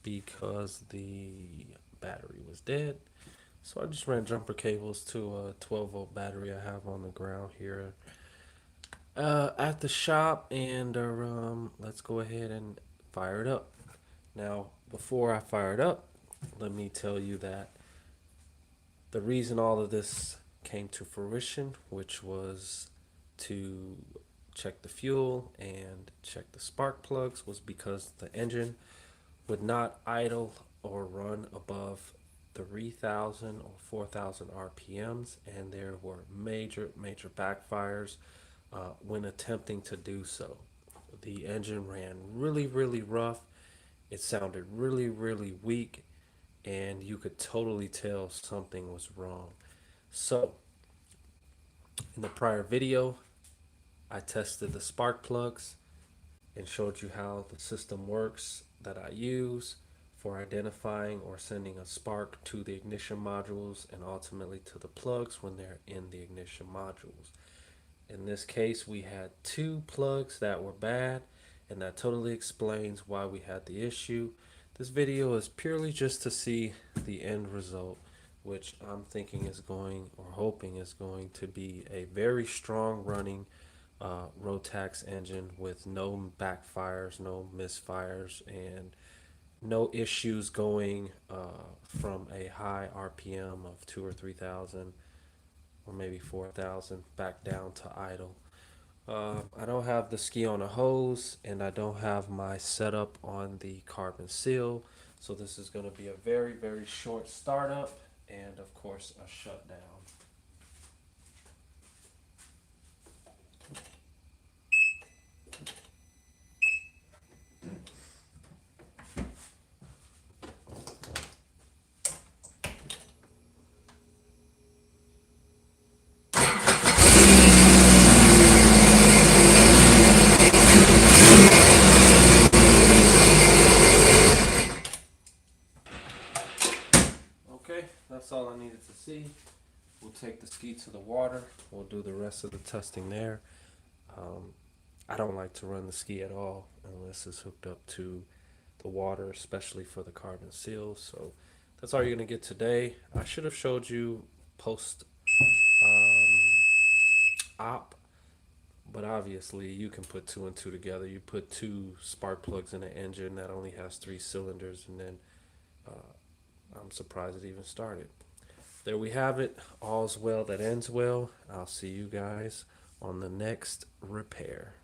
because the battery was dead. So I just ran jumper cables to a 12-volt battery I have on the ground here at the shop, and let's go ahead and fire it up. Now, before I fire it up, let me tell you that the reason all of this came to fruition, which was to check the fuel and check the spark plugs, was because the engine would not idle or run above 3,000 or 4,000 RPMs, and there were major backfires when attempting to do so. The engine ran really rough. It sounded really weak, and you could totally tell something was wrong. So, in the prior video, I tested the spark plugs and showed you how the system works that I use for identifying or sending a spark to the ignition modules and ultimately to the plugs when they're in the ignition modules. In this case, we had two plugs that were bad, and that totally explains why we had the issue. This video is purely just to see the end result, which I'm thinking is going, or hoping is going to be, a very strong running Rotax engine with no backfires, no misfires, and no issues going from a high RPM of 2 or 3,000 or maybe 4,000 back down to idle. I don't have the ski on a hose, and I don't have my setup on the carbon seal, so this is going to be a very short startup and of course a shutdown. Okay, that's all I needed to see. We'll take the ski to the water. We'll do the rest of the testing there. Um, I don't like to run the ski at all unless it's hooked up to the water, especially for the carbon seal. So that's all you're gonna get today. I should have showed you post op, but obviously you can put two and two together. You put two spark plugs in an engine that only has 3 cylinders, and then I'm surprised it even started. There we have it. All's well that ends well. I'll see you guys on the next repair.